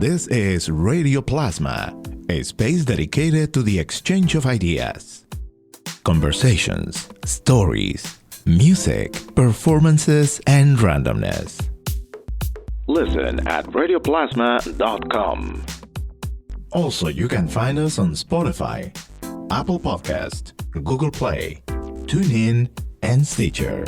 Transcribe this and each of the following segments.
This is Radio Plasma, a space dedicated to the exchange of ideas. Conversations, stories, music, performances, and randomness. Listen at radioplasma.com. Also, you can find us on Spotify, Apple Podcast, Google Play, TuneIn, and Stitcher.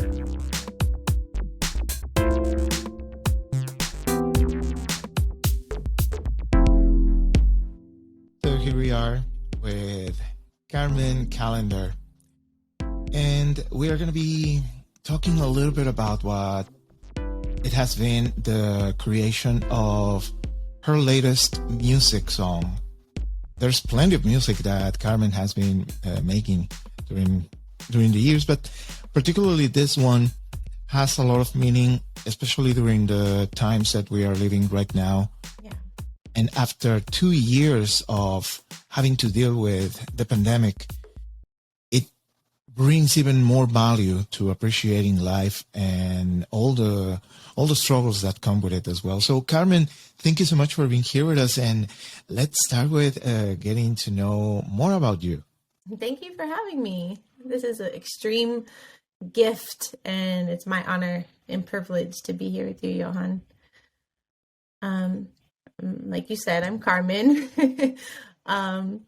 So here we are with Carmen Callender, and we are going to be talking a little bit about what it has been the creation of her latest music song. There's plenty of music that Carmen has been making during the years, but particularly this one has a lot of meaning, especially during the times that we are living right now. Yeah. And after 2 years of having to deal with the pandemic, it brings even more value to appreciating life and all the struggles that come with it as well. So Carmen, thank you so much for being here with us, and let's start with getting to know more about you. Thank you for having me. This is an extreme gift, and it's my honor and privilege to be here with you, Johan. Like you said, I'm Carmen. I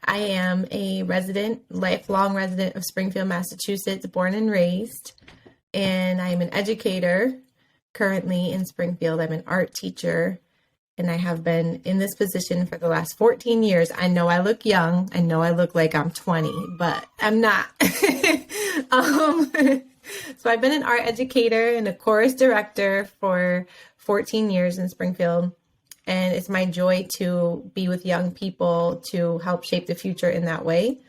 am a lifelong resident of Springfield, Massachusetts, born and raised, and I am an educator currently in Springfield. I'm an art teacher, and I have been in this position for the last 14 years. I know I look young. I know I look like I'm 20, but I'm not. So I've been an art educator and a chorus director for 14 years in Springfield. And it's my joy to be with young people to help shape the future in that way.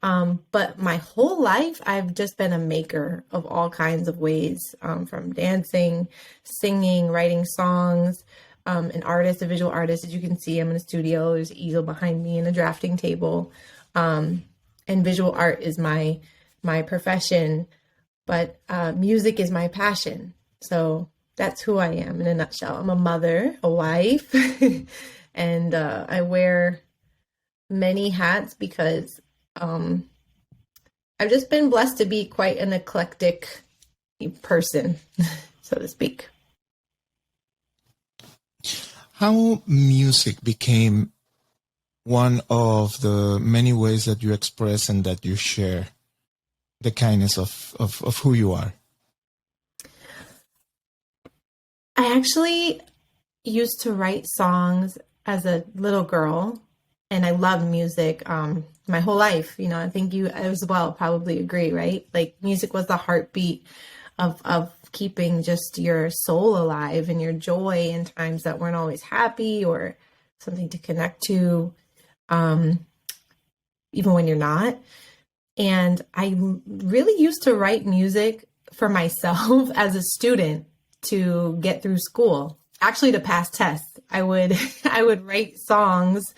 But my whole life, I've just been a maker of all kinds of ways, from dancing, singing, writing songs, an artist, a visual artist. As you can see, I'm in a studio. There's an easel behind me and a drafting table. And visual art is my profession, but music is my passion. So that's who I am in a nutshell. I'm a mother, a wife, and I wear many hats because I've just been blessed to be quite an eclectic person, so to speak. How music became one of the many ways that you express and that you share the kindness of who you are? I actually used to write songs as a little girl, and I loved music my whole life. You know, I think you as well probably agree, right? Like music was the heartbeat of keeping just your soul alive and your joy in times that weren't always happy, or something to connect to, even when you're not. And I really used to write music for myself as a student to get through school, actually to pass tests. I would write songs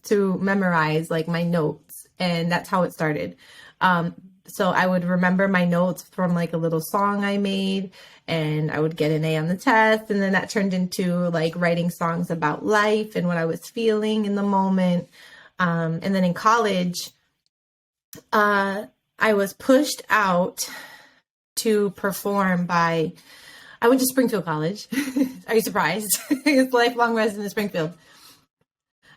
to memorize like my notes, and that's how it started. So I would remember my notes from like a little song I made, and I would get an A on the test. And then that turned into like writing songs about life and what I was feeling in the moment. And then in college, I was pushed out to perform by, I went to Springfield College. Are you surprised? It's a lifelong resident of Springfield.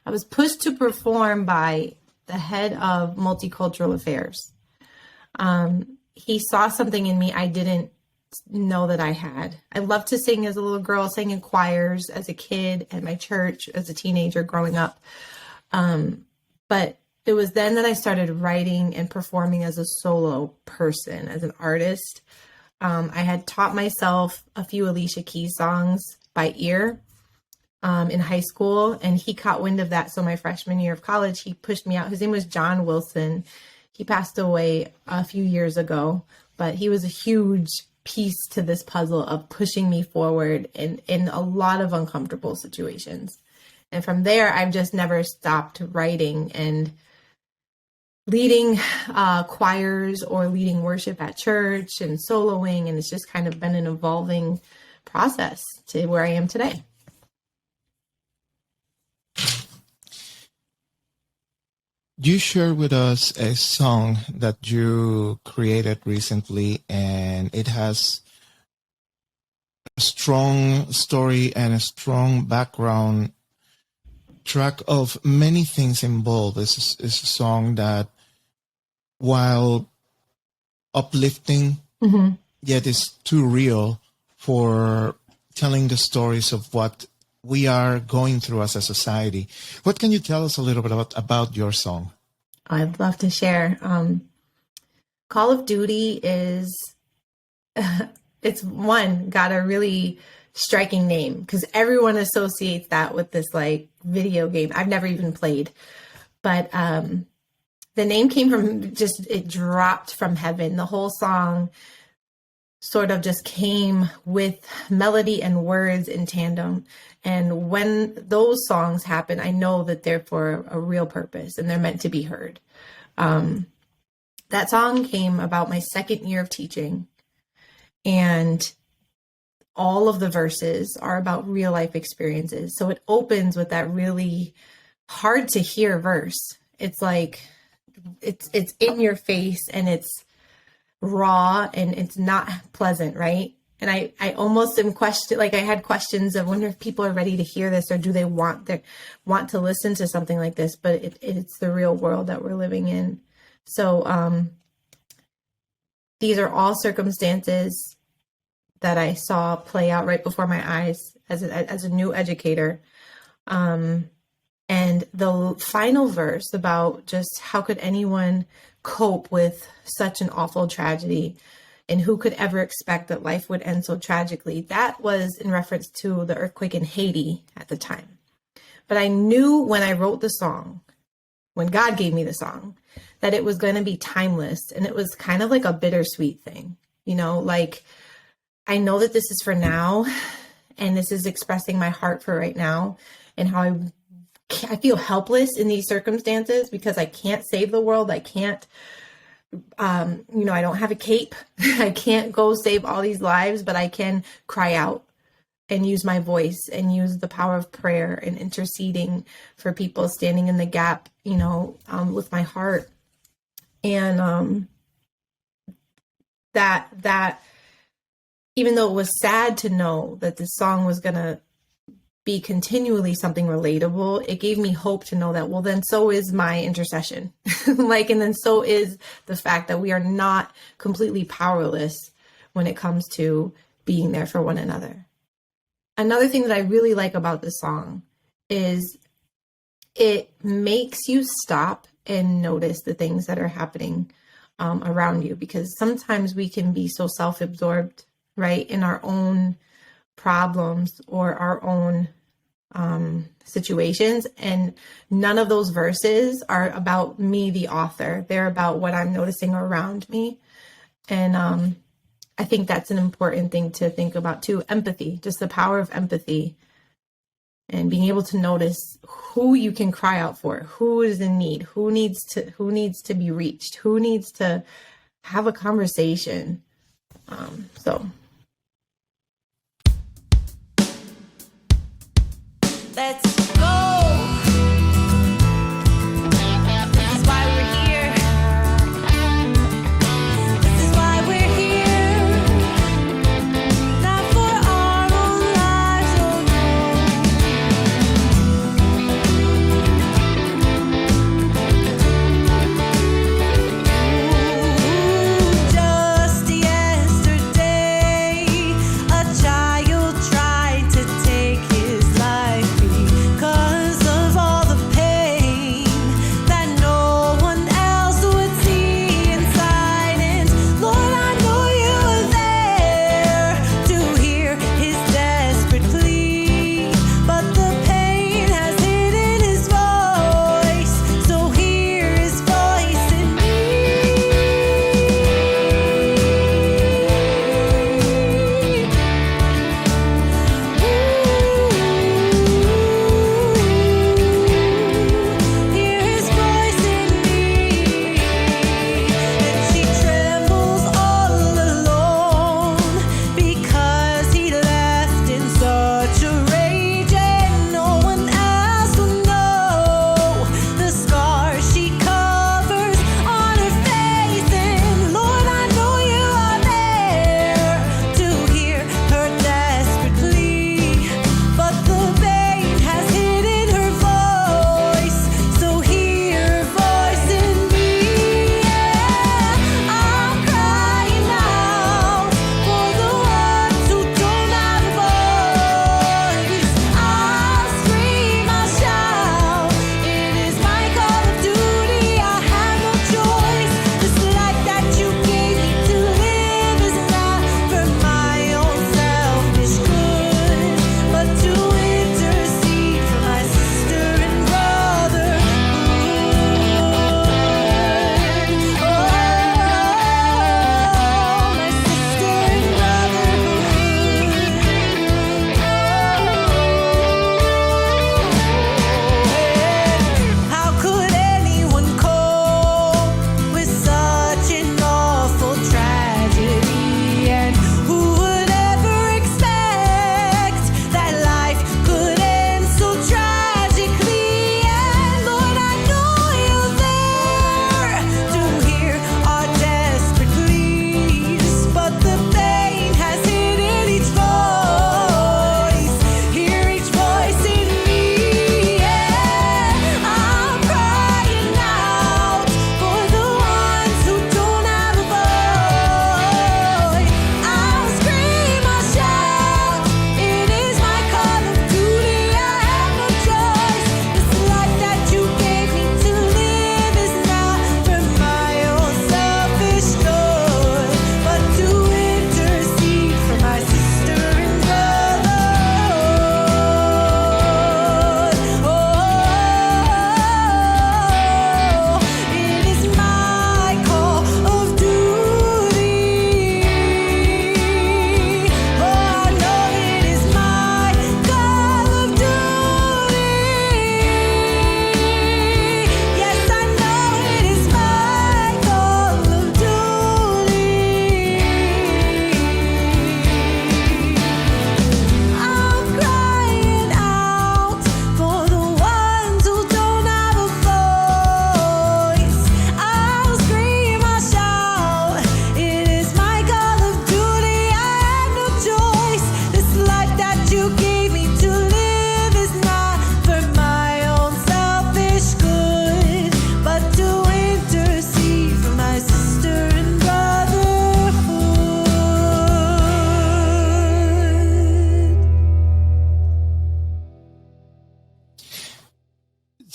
I was pushed to perform by the head of multicultural affairs. He saw something in me I didn't know that I had. I loved to sing as a little girl, sang in choirs as a kid at my church, as a teenager growing up. But it was then that I started writing and performing as a solo person, as an artist. I had taught myself a few Alicia Keys songs by ear in high school, and he caught wind of that. So my freshman year of college, he pushed me out. His name was John Wilson. He passed away a few years ago, but he was a huge piece to this puzzle of pushing me forward in a lot of uncomfortable situations. And from there, I've just never stopped writing and leading choirs or leading worship at church and soloing. And it's just kind of been an evolving process to where I am today. You shared with us a song that you created recently, and it has a strong story and a strong background track of many things involved. It's a song that, while uplifting, yet is too real for telling the stories of what we are going through as a society. What can you tell us a little bit about your song? I'd love to share. Call of Duty is, it's got a really striking name because everyone associates that with this like video game. I've never even played, but the name came from it dropped from heaven. The whole song sort of just came with melody and words in tandem. And when those songs happen, I know that they're for a real purpose and they're meant to be heard. That song came about my second year of teaching, and all of the verses are about real life experiences. So it opens with that really hard to hear verse. It's like, it's in your face and it's raw and it's not pleasant, right? And I almost am I had questions of wonder if people are ready to hear this or do they want to listen to something like this, but it's the real world that we're living in. So these are all circumstances that I saw play out right before my eyes as a new educator. And the final verse about just how could anyone cope with such an awful tragedy, and who could ever expect that life would end so tragically? That was in reference to the earthquake in Haiti at the time. But I knew when I wrote the song, when God gave me the song, that it was going to be timeless. And it was kind of like a bittersweet thing, like I know that this is for now, and this is expressing my heart for right now and how I feel helpless in these circumstances because I can't save the world. I can't, I don't have a cape. I can't go save all these lives, but I can cry out and use my voice and use the power of prayer and interceding for people, standing in the gap, with my heart. And that even though it was sad to know that this song was going to be continually something relatable, it gave me hope to know that, well, then so is my intercession. And then so is the fact that we are not completely powerless when it comes to being there for one another. Another thing that I really like about this song is it makes you stop and notice the things that are happening around you, because sometimes we can be so self-absorbed, right, in our own problems or our own situations. And none of those verses are about me, the author. They're about what I'm noticing around me. And I think that's an important thing to think about too. Empathy, just the power of empathy and being able to notice who you can cry out for, who is in need, who needs to be reached, who needs to have a conversation. Let's go. This is why we're here. This is why we're here. Not for our own lives, oh no. Just yesterday, a child tried to take his life.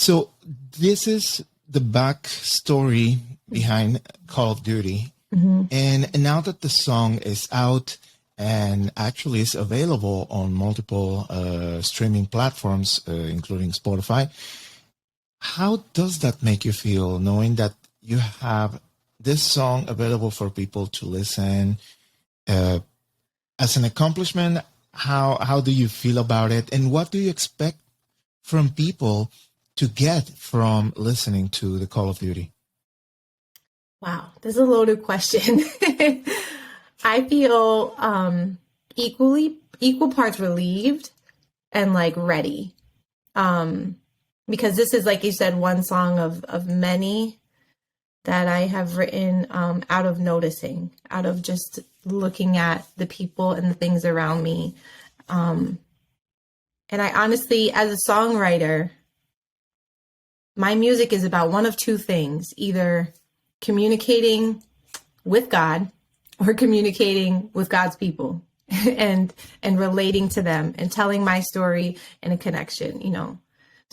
So this is the backstory behind Call of Duty. And now that the song is out and actually is available on multiple streaming platforms, including Spotify, how does that make you feel, knowing that you have this song available for people to listen? As an accomplishment, how do you feel about it? And what do you expect from people to get from listening to the Call of Duty? Wow, this is a loaded question. I feel equal parts relieved and like ready. Because this is, like you said, one song of many that I have written out of noticing, out of just looking at the people and the things around me. And I honestly, as a songwriter, my music is about one of two things: either communicating with God or communicating with God's people and relating to them and telling my story in a connection, you know.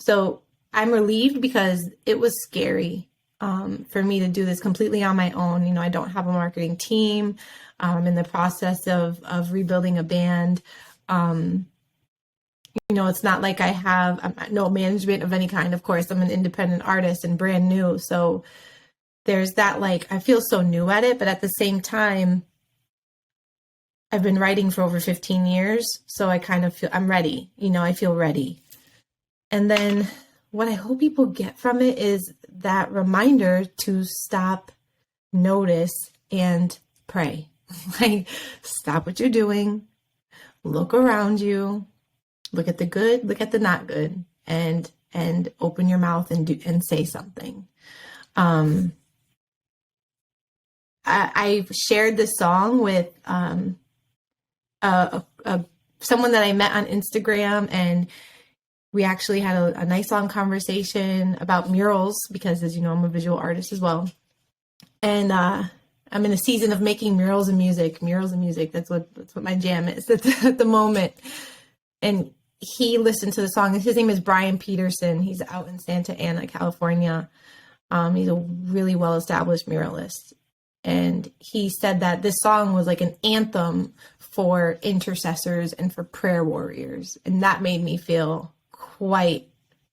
So I'm relieved because it was scary for me to do this completely on my own. You know, I don't have a marketing team. I'm in the process of rebuilding a band. You know, it's not like I have no management of any kind. Of course, I'm an independent artist and brand new. So there's that, like, I feel so new at it, but at the same time, I've been writing for over 15 years. So I kind of feel I'm ready. You know, I feel ready. And then what I hope people get from it is that reminder to stop, notice, and pray. Like, stop what you're doing, look around you, look at the good, look at the not good, and open your mouth and say something. I shared this song with someone that I met on Instagram, and we actually had a nice long conversation about murals because, as you know, I'm a visual artist as well. And I'm in a season of making murals and music. That's what my jam is at the moment. And he listened to the song. His name is Brian Peterson. He's out in Santa Ana, California. He's a really well-established muralist. And he said that this song was like an anthem for intercessors and for prayer warriors. And that made me feel quite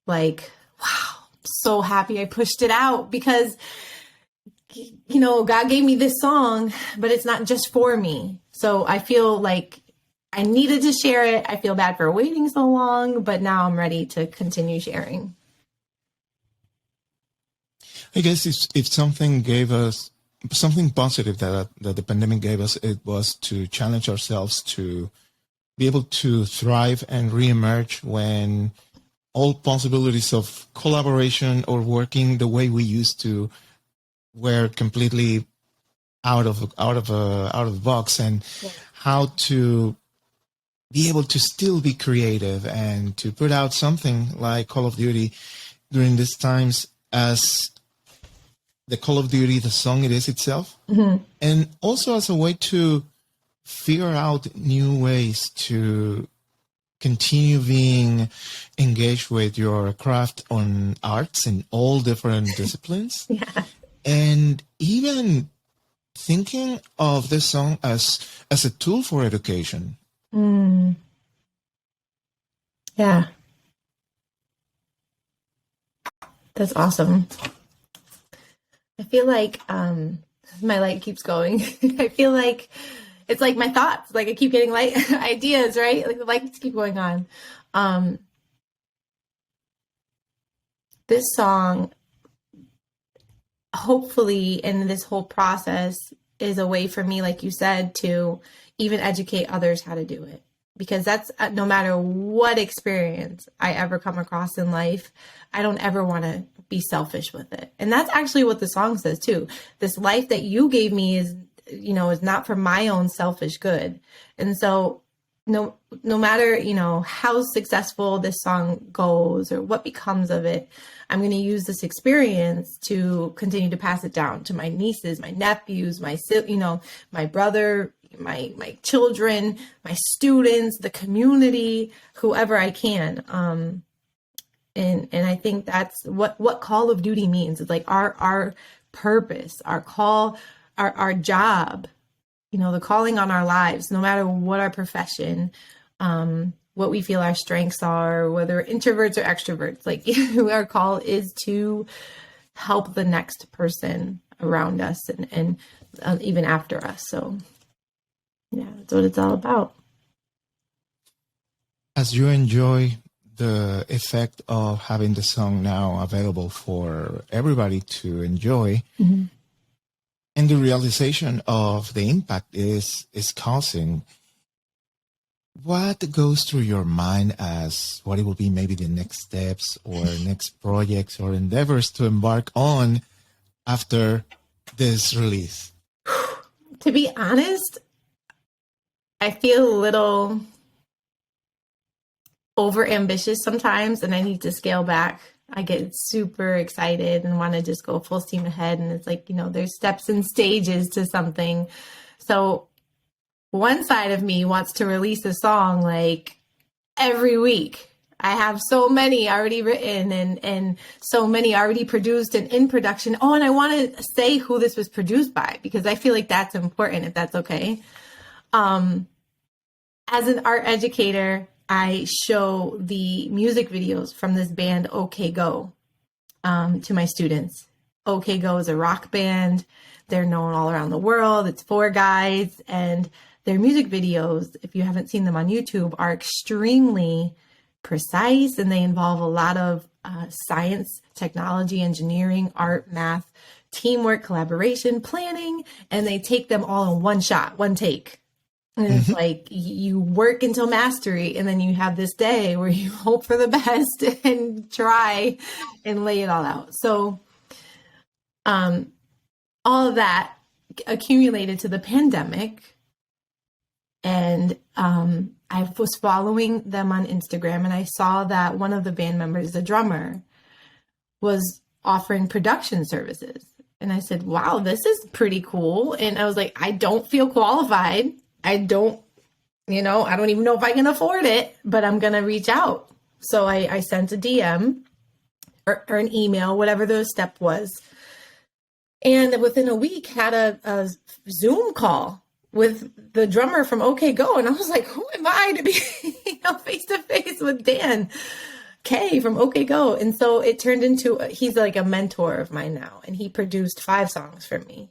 like, wow, I'm so happy I pushed it out, because, you know, God gave me this song, but it's not just for me. So I feel like I needed to share it. I feel bad for waiting so long, but now I'm ready to continue sharing. I guess if something gave us something positive that the pandemic gave us, it was to challenge ourselves to be able to thrive and reemerge when all possibilities of collaboration or working the way we used to were completely out of the box, and how to be able to still be creative and to put out something like Call of Duty during these times as the Call of Duty, the song it is itself, and also as a way to figure out new ways to continue being engaged with your craft on arts in all different disciplines. Yeah. And even thinking of this song as a tool for education. Yeah. That's awesome. I feel like my light keeps going. I feel like it's like my thoughts, like I keep getting light ideas, right? Like the lights keep going on. This song, hopefully, in this whole process, is a way for me, like you said, to even educate others how to do it. Because that's, no matter what experience I ever come across in life, I don't ever want to be selfish with it. And that's actually what the song says too. This life that you gave me is, you know, is not for my own selfish good. And so no matter, you know, how successful this song goes or what becomes of it, I'm going to use this experience to continue to pass it down to my nieces, my nephews, my brother, my children, my students, the community, whoever I can. And I think that's what call of duty means. It's like our purpose, our call, our job, you know, the calling on our lives, no matter what our profession, what we feel our strengths are, whether introverts or extroverts, like our call is to help the next person around us and even after us. So yeah, that's what it's all about. As you enjoy the effect of having the song now available for everybody to enjoy, and the realization of the impact is causing, what goes through your mind as what it will be maybe the next steps or next projects or endeavors to embark on after this release? To be honest, I feel a little over ambitious sometimes, and I need to scale back. I get super excited and want to just go full steam ahead. And it's like, you know, there's steps and stages to something. So one side of me wants to release a song like every week. I have so many already written and so many already produced and in production. Oh, and I want to say who this was produced by, because I feel like that's important, if that's okay. As an art educator, I show the music videos from this band, OK Go, to my students. OK Go is a rock band. They're known all around the world. It's 4 guys, and their music videos, if you haven't seen them on YouTube, are extremely precise, and they involve a lot of science, technology, engineering, art, math, teamwork, collaboration, planning, and they take them all in one shot, one take. And it's like you work until mastery, and then you have this day where you hope for the best and try and lay it all out. So all of that accumulated to the pandemic. And I was following them on Instagram, and I saw that one of the band members, the drummer, was offering production services. And I said, wow, this is pretty cool. And I was like, I don't feel qualified. I don't even know if I can afford it, but I'm going to reach out. So I sent a DM or an email, whatever the step was. And within a week had a Zoom call with the drummer from OK Go. And I was like, who am I to be face to face with Dan K from OK Go? And so it turned into, he's like a mentor of mine now. And he produced 5 songs for me.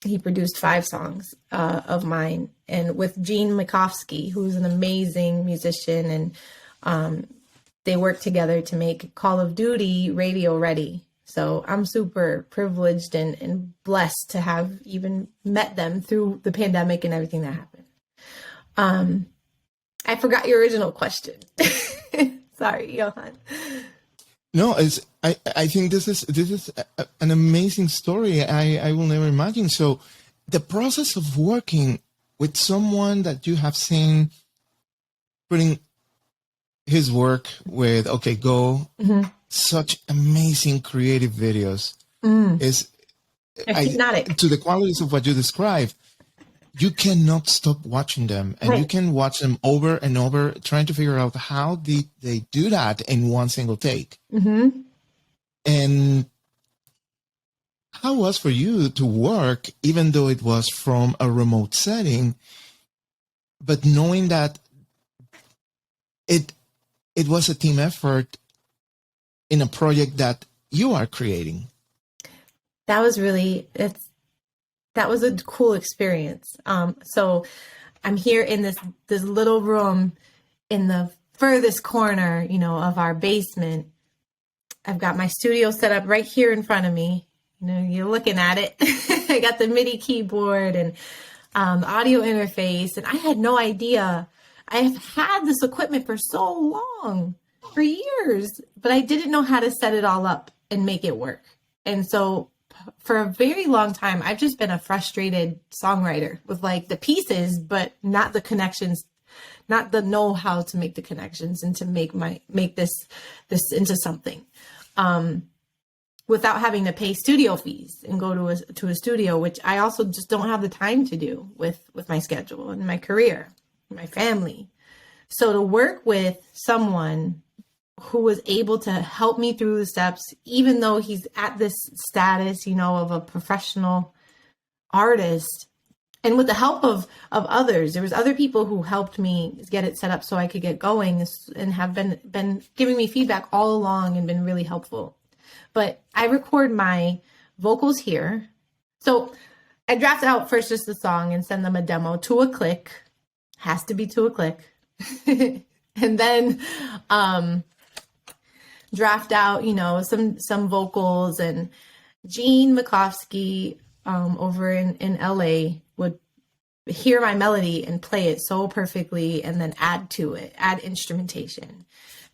He produced 5 songs of mine, and with Gene Makovsky, who's an amazing musician, and they worked together to make Call of Duty radio ready. So I'm super privileged and blessed to have even met them through the pandemic and everything that happened. I forgot your original question. Sorry, Johan. No, I think this is an amazing story. I will never imagine. So the process of working with someone that you have seen putting his work with OK Go, such amazing creative videos is hypnotic. To the qualities of what you described. You cannot stop watching them, and you can watch them over and over, trying to figure out how did they do that in one single take. And how was for you to work, even though it was from a remote setting, but knowing that it was a team effort in a project that you are creating? That was a cool experience. So I'm here in this little room in the furthest corner, of our basement. I've got my studio set up right here in front of me. You're looking at it. I got the MIDI keyboard and the audio interface, and I had no idea. I've had this equipment for so long, for years, but I didn't know how to set it all up and make it work. And so for a very long time, I've just been a frustrated songwriter with like the pieces, but not the connections, not the know-how to make the connections and to make this into something, without having to pay studio fees and go to a studio, which I also just don't have the time to do with my schedule and my career, my family. So to work with someone who was able to help me through the steps, even though he's at this status, of a professional artist. And with the help of others, there was other people who helped me get it set up so I could get going, and have been giving me feedback all along and been really helpful. But I record my vocals here. So I draft out first just the song and send them a demo to a click. Has to be to a click. And then draft out, some vocals. And Gene Makovsky over in LA would hear my melody and play it so perfectly, and then add to it, add instrumentation.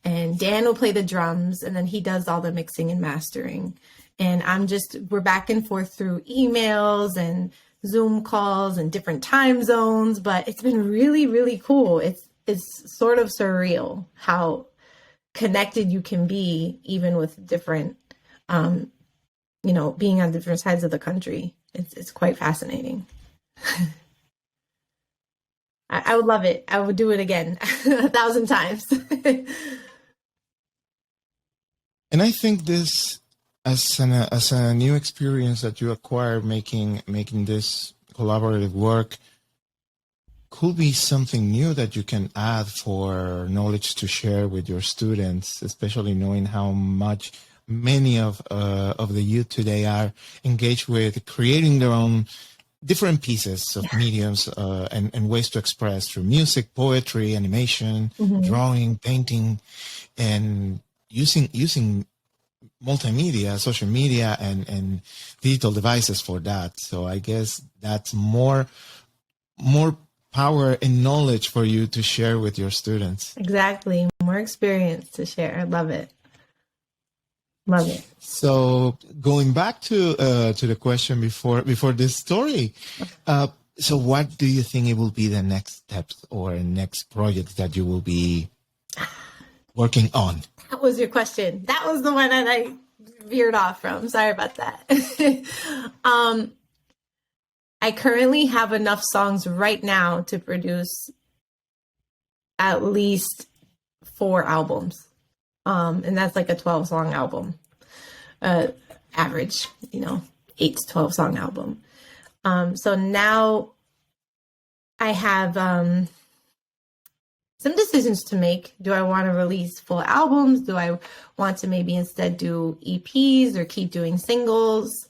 And Dan will play the drums, and then he does all the mixing and mastering. And we're back and forth through emails and Zoom calls and different time zones, but it's been really, really cool. It's sort of surreal how connected you can be, even with different, being on different sides of the country. It's quite fascinating. I would love it. I would do it again 1,000 times. And I think this, as a new experience that you acquire making this collaborative work, could be something new that you can add for knowledge to share with your students, especially knowing how much many of the youth today are engaged with creating their own different pieces of mediums and ways to express through music, poetry, animation, drawing, painting, and using multimedia, social media, and digital devices for that. So I guess that's more power and knowledge for you to share with your students. Exactly. More experience to share. I love it. Love it. So going back to the question before this story, so what do you think it will be the next steps or next project that you will be working on? That was your question. That was the one that I veered off from. Sorry about that. I currently have enough songs right now to produce at least 4 albums. And that's like a 12-song album, average, 8 to 12 song album. So now I have some decisions to make. Do I want to release full albums? Do I want to maybe instead do EPs or keep doing singles?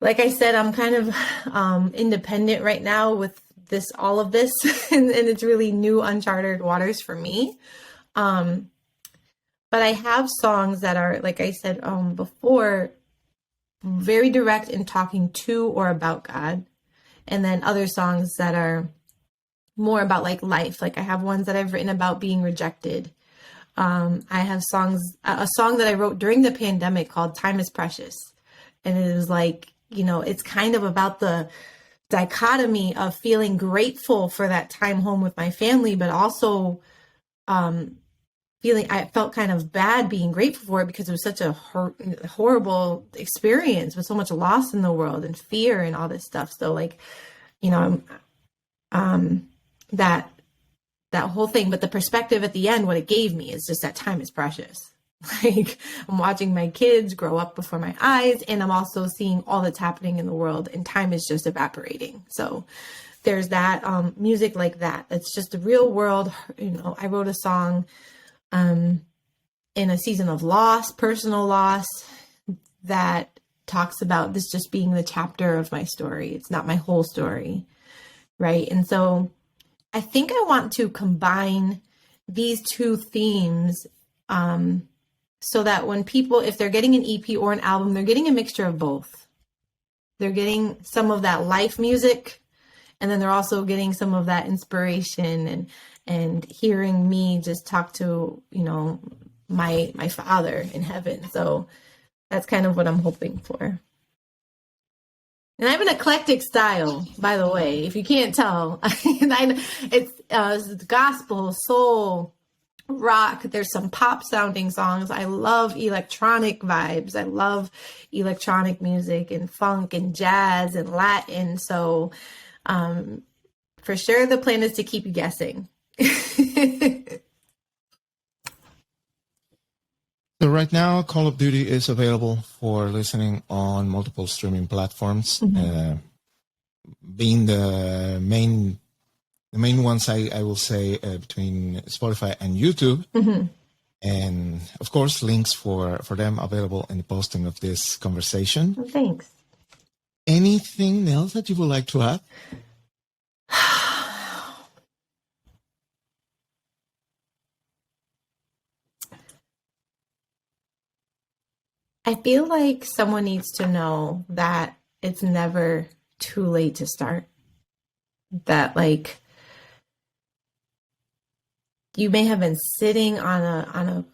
Like I said, I'm kind of independent right now with all of this, and it's really new, uncharted waters for me. But I have songs that are, like I said before, very direct in talking to or about God. And then other songs that are more about like life. Like I have ones that I've written about being rejected. I have a song that I wrote during the pandemic called Time is Precious. And it is like, it's kind of about the dichotomy of feeling grateful for that time home with my family, but also I felt kind of bad being grateful for it because it was such a horrible experience with so much loss in the world and fear and all this stuff. So like, that whole thing, but the perspective at the end, what it gave me is just that time is precious. Like I'm watching my kids grow up before my eyes, and I'm also seeing all that's happening in the world, and time is just evaporating. So there's that music like that. It's just the real world. I wrote a song in a season of loss, personal loss, that talks about this just being the chapter of my story. It's not my whole story, right? And so I think I want to combine these two themes so that when people, if they're getting an EP or an album, they're getting a mixture of both. They're getting some of that life music, and then they're also getting some of that inspiration and hearing me just talk to, my Father in heaven. So that's kind of what I'm hoping for. And I have an eclectic style, by the way, if you can't tell. It's gospel, soul, rock. There's some pop sounding songs. I love electronic vibes. I love electronic music and funk and jazz and Latin. So for sure, the plan is to keep you guessing. So right now, Call of Duty is available for listening on multiple streaming platforms. Being the main ones, I will say, between Spotify and YouTube. And of course, links for them available in the posting of this conversation. Well, thanks. Anything else that you would like to add? I feel like someone needs to know that it's never too late to start. That like you may have been sitting on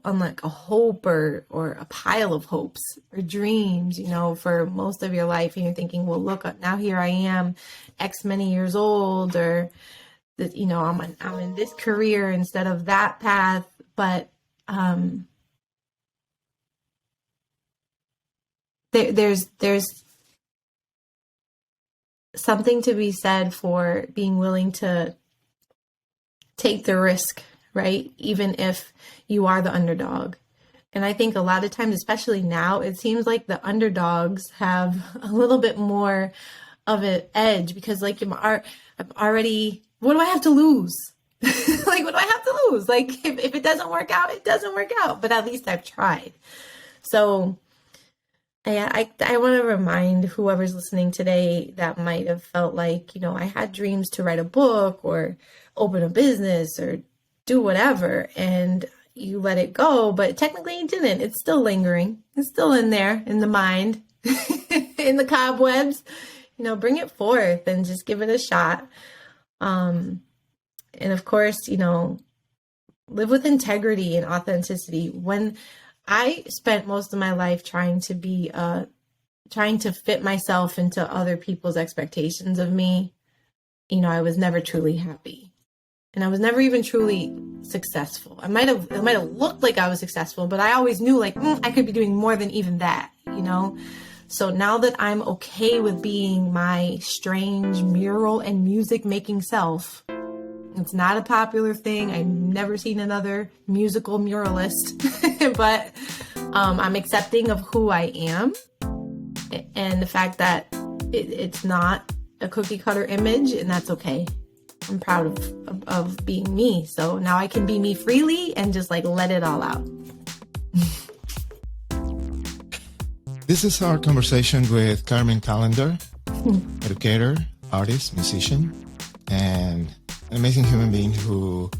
like a hope or a pile of hopes or dreams, for most of your life, and you're thinking, well, look, now here I am, X many years old, or that I'm in this career instead of that path, but there's something to be said for being willing to take the risk, right? Even if you are the underdog. And I think a lot of times, especially now, it seems like the underdogs have a little bit more of an edge because like I'm already, what do I have to lose? Like, what do I have to lose? Like, if it doesn't work out, it doesn't work out, but at least I've tried. So I want to remind whoever's listening today that might have felt like, I had dreams to write a book or open a business or do whatever, and you let it go, but technically you didn't. It's still lingering. It's still in there, in the mind, in the cobwebs. Bring it forth and just give it a shot. And of course, live with integrity and authenticity. When I spent most of my life trying to fit myself into other people's expectations of me, I was never truly happy. And I was never even truly successful. It might have looked like I was successful, but I always knew like I could be doing more than even that, So now that I'm okay with being my strange mural and music making self, it's not a popular thing. I've never seen another musical muralist, but I'm accepting of who I am and the fact that it's not a cookie cutter image, and that's okay. I'm proud of being me. So now I can be me freely and just like let it all out. This is our conversation with Carmen Callender, educator, artist, musician, and an amazing human being who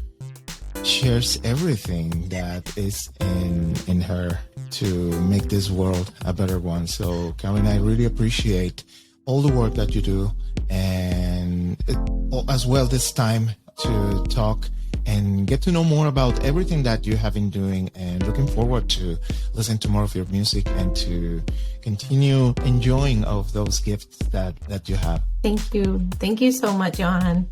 shares everything that is in her to make this world a better one. So, Carmen, I really appreciate all the work that you do, and as well this time to talk and get to know more about everything that you have been doing, and looking forward to listen to more of your music and to continue enjoying of those gifts that you have. Thank you. Thank you so much, Johan.